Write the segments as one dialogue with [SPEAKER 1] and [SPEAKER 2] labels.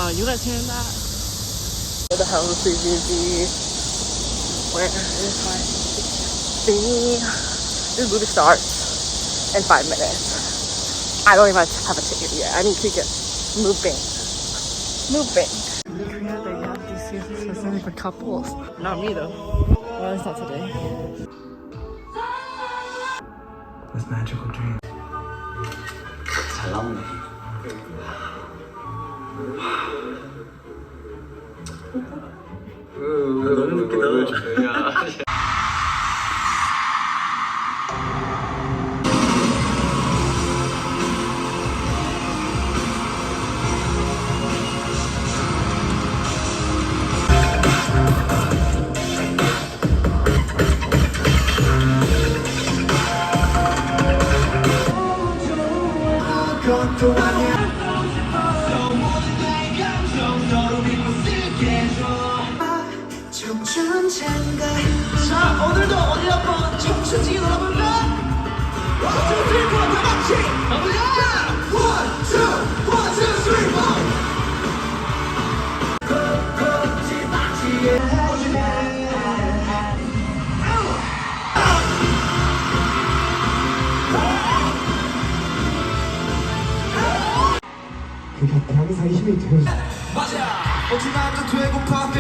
[SPEAKER 1] You guys hearing that? Where the hell is CVV? Where is my thingy? This movie starts in 5 minutes. I don't even have a ticket yet. I need to get moving. Yeah, they have these seats specifically for couples. Not me though. Well, it's not today.
[SPEAKER 2] This magical dream. 잘 나오네. 너무 웃기다.
[SPEAKER 3] 자, 오늘도 어디 한번 청춘지 놀아볼까? 1, 2, 3, 4, 다 같이 가보자! 1, 2, 3, 4.
[SPEAKER 2] 그 곁에 항상 힘이 되어줘.
[SPEAKER 3] 맞아! 어찌나도 되고 파티!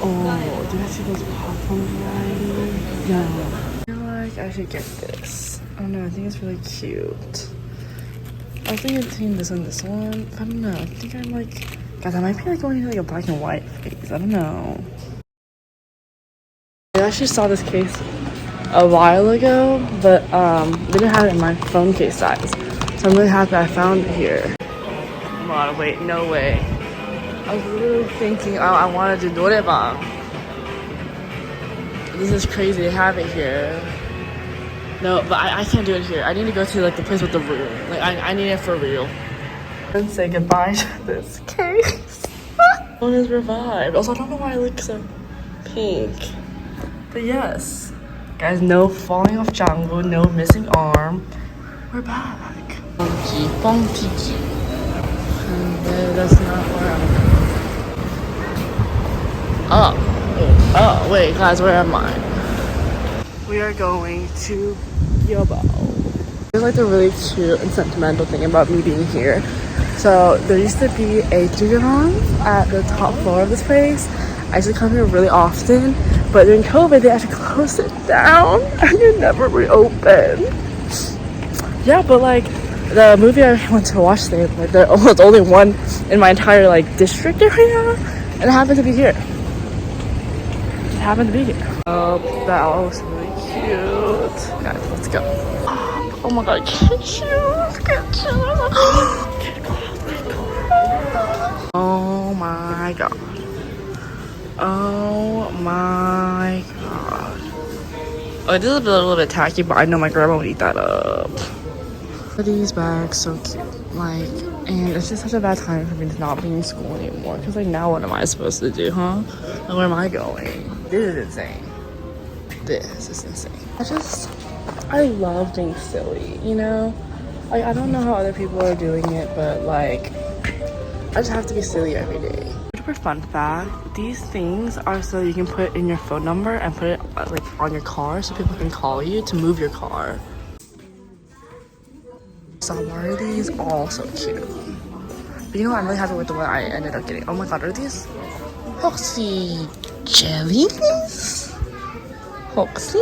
[SPEAKER 1] Oh, do I see those popcorn varieties? No. I feel like I should get this. I don't know, I think it's really cute. I was thinking between this and this one. I don't know. I think I'm like, guys, I might be like going to like a black and white phase. I don't know. I actually saw this case a while ago, but they didn't have it in my phone case size. So I'm really happy I found it here. Come on, wait, no way. I was literally thinking I wanted to do it, but this is crazy. They have it here. No, but I can't do it here. I need to go to like the place with the room. Like I need it for real. And say goodbye to this case. One is revived. Also, I don't know why I look so pink. But yes, guys, no falling off jungle, no missing arm. We're back. Bonky. And that's not where I'm going. Oh, wait, guys, where am I? We are going to Yobo. There's like the really cute and sentimental thing about me being here. So there used to be a Juggernaut at the top floor of this place. I used to come here really often, but during COVID they actually closed it down and it never reopened. Yeah, but like the movie I went to watch today, like there was only one in my entire like district area, and it happened to be here. Oh, that was really cute. Guys, let's go. Oh my god, get shoes. Oh my god. Oh my god. Oh, this is a little bit tacky, but I know my grandma would eat that up. These bags, so cute. Like, and it's just such a bad time for me to not be in school anymore. Because like now what am I supposed to do, huh? Like, where am I going? This is insane. This is insane. I love being silly, you know? Like, I don't know how other people are doing it, but like, I just have to be silly every day. Super fun fact, these things are so you can put in your phone number and put it like on your car so people can call you to move your car. So why are these all so cute? But you know what, I'm really happy with the one I ended up getting. Oh my god, are these Hoxie jellies? Hoxie?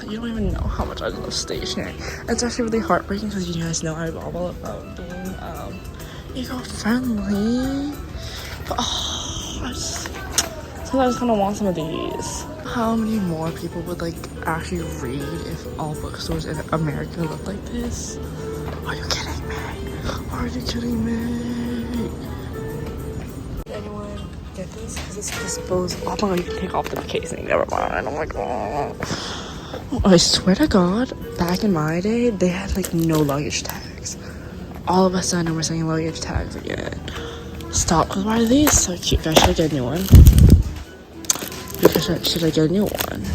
[SPEAKER 1] You don't even know how much I love stationery. It's actually really heartbreaking because you guys know I'm all about being eco-friendly. But sometimes I kind of want some of these. How many more people would like actually read if all bookstores in America looked like this? Are you kidding me? Anyone get this? Because it's disposable. Oh my god, you can take off the casing. Never mind. Oh my god. I swear to god, back in my day, they had like no luggage tags. all of a sudden we're saying luggage tags again. Stop, because why are these so cute? Guys, should I get a new one? Because should I get a new one?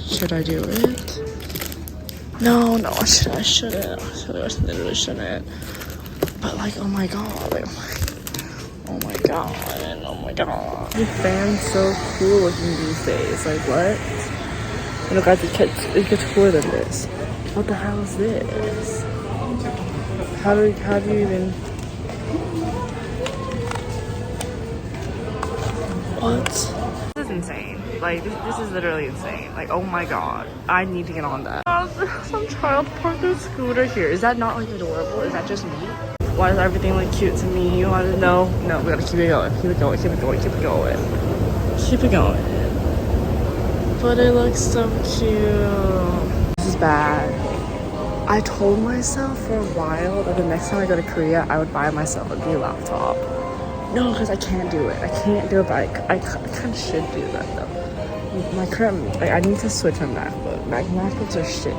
[SPEAKER 1] Should I do it? No, I shouldn't. I literally shouldn't. But like, oh my god, like, oh my god. The fan's so cool looking these days. Like what? You know, guys, it gets cooler than this. What the hell is this? How do you even? What? This is insane. Like this is literally insane. Like oh my god, I need to get on that. Some child parked their scooter here. Is that not like adorable? Is that just me? Why does everything look cute to me? You want to know? No, we gotta keep it going. Keep it going. But it looks so cute. This is bad. I told myself for a while that the next time I go to Korea, I would buy myself a new laptop. No, because I can't do it. But I kind of should do that though. My current, like, I need to switch on MacBook. MacBooks are shit.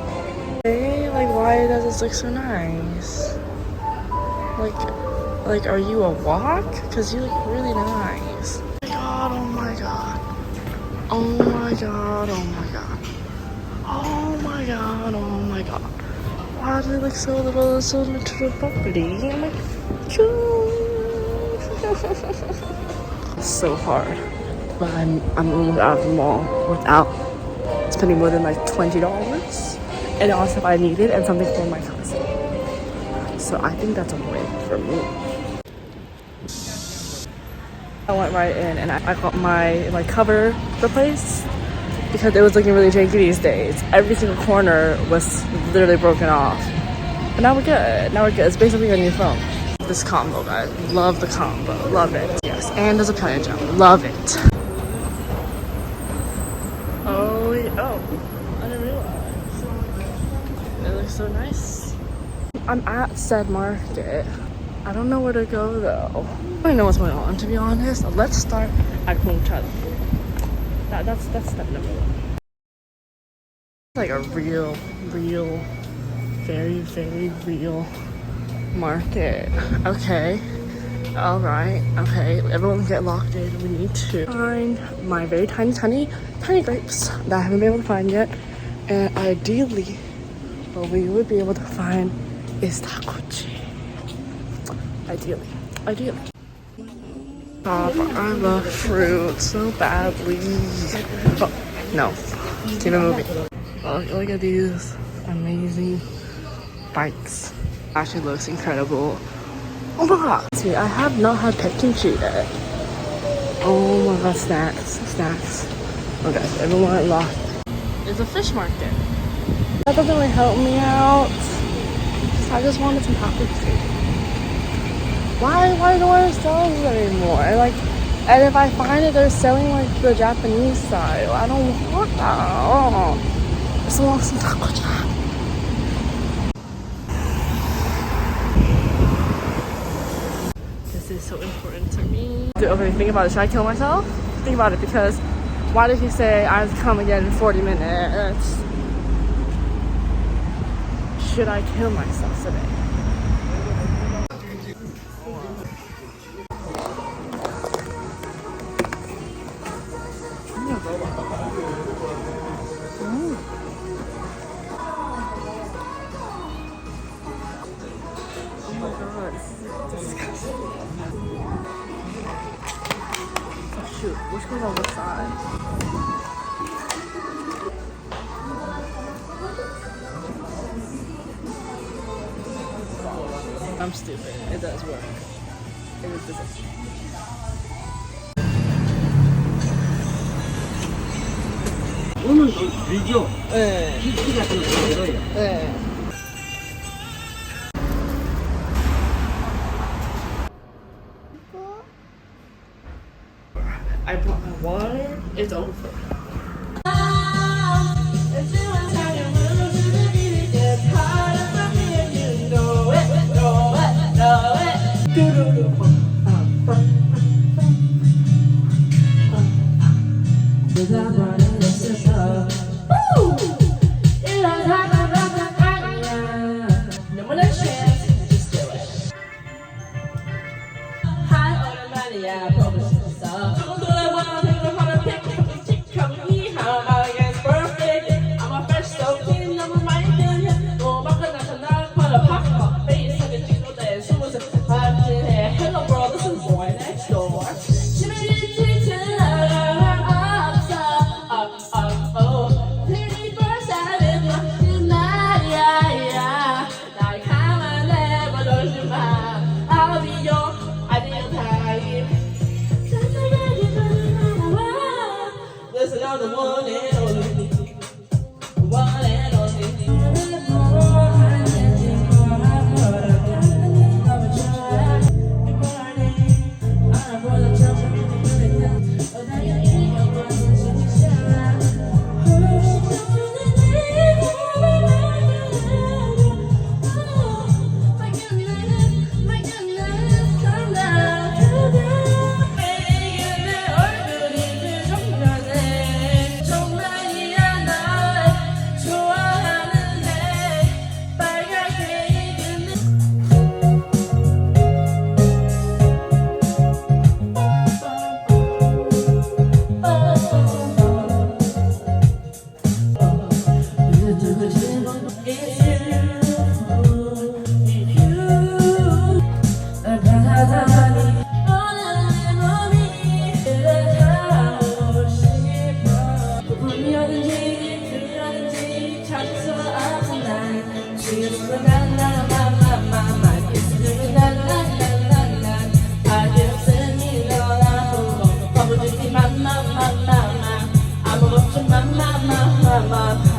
[SPEAKER 1] Hey, like, why does this look so nice? Like, are you a walk? Because you look really nice. Oh my god. Why do they look so little, so much of a property? I'm like, it's so hard. But I'm almost out of the mall without spending more than like $20. And all stuff I needed and something for my cousin. So I think that's a win for me. I went right in and I got my cover replaced because it was looking really janky these days. Every single corner was literally broken off. But now we're good. It's basically a new phone. This combo, guys. Love the combo. Love it. Yes. And there's a pellet gem. Love it. Oh, I didn't realize. It looks so nice. I'm at said market. I don't know where to go though. I don't know what's going on, to be honest. Let's start at Gongcha. That's step number one. Like a real, very, very real market. Okay. Alright. Okay. Everyone get locked in. We need to find my very tiny grapes that I haven't been able to find yet. And ideally, what we would be able to find is takochi. Ideally. Oh, I love fruit so badly. Oh, no. Keep it moving. Oh, look at these amazing bikes. Actually looks incredible. Oh my god. See, I have not had pet kimchi yet. Oh my god, snacks. Okay, everyone lost. It's a fish market. That doesn't really help me out. I just wanted some takochi. Why no one sells it anymore? And if I find it, they're selling like the Japanese style. I don't want that. I just want some taco jam. This is so important to me. Okay, think about it. Should I kill myself? Think about it, because why did he say I have to come again in 40 minutes? Should I kill myself today? Shoot, which one's on which side? I'm stupid. It does work. It is this.
[SPEAKER 2] 오늘 비교. 네. 키가 좀 들어요.
[SPEAKER 1] 네. I brought my water. It's over.
[SPEAKER 3] 말이야 보고 싶었어 조금 돌아봐 내가 하는 픽픽 픽하고 이하 against perfect I'm a fresh so clean 너무 많이 들려 너 밖에 나타나 컬러 팝 베이스 하게 찍고 내 숨을 하지해 Hello bro this is boy next door 심해진 짓은 없어 Pretty first time 무슨 말이야 날 가만 내버려주지 마 I'll be your ideal type Listen, I'm the one and only One and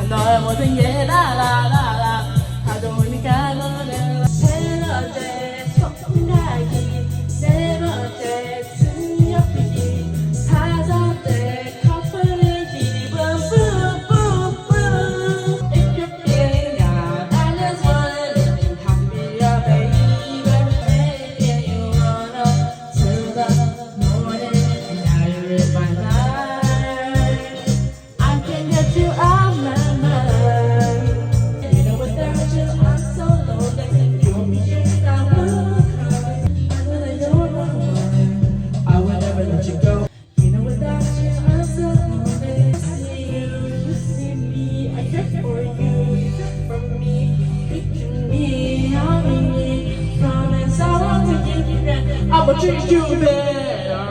[SPEAKER 3] 너의 모든 게 라라라라 다 좋으니까 너는 세 번째 속삭이기 네 번째 승엽이기 다섯째 커플의 기분 뿌뿌뿌 If you're feeling down I just wanna let you happy baby Maybe you wanna till the morning Now you're in my life I can get you out my mind You know without you I'm so lonely You're me without love I know that you're the one I will never let you go You know without you I'm so lonely I see you see me I care for you, you care for me Picture me, I'll be me Promise I want to give you that I'ma treat you better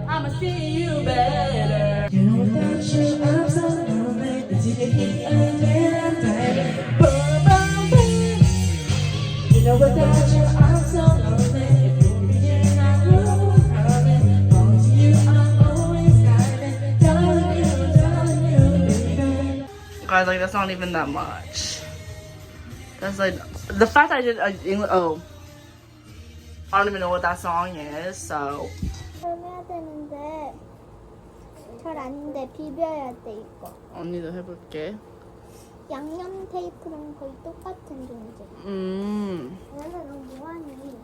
[SPEAKER 3] I'ma see you better You know without you I'm so lonely Until you hit again I'm tired Boom, boom, boom You know without you I'm so lonely If you're being I will promise On to you I'm always guiding telling you, baby
[SPEAKER 1] Guys, like that's not even that much. That's like the fact I did English. Oh, I don't even know what that song is. So
[SPEAKER 4] 해야 되는데 잘 안 돼. 비벼야 돼 이거.
[SPEAKER 1] 언니도 해볼게.
[SPEAKER 4] 양념 테이프랑 거의 똑같은 존재.
[SPEAKER 1] 음.
[SPEAKER 4] 그래서 너 뭐하니?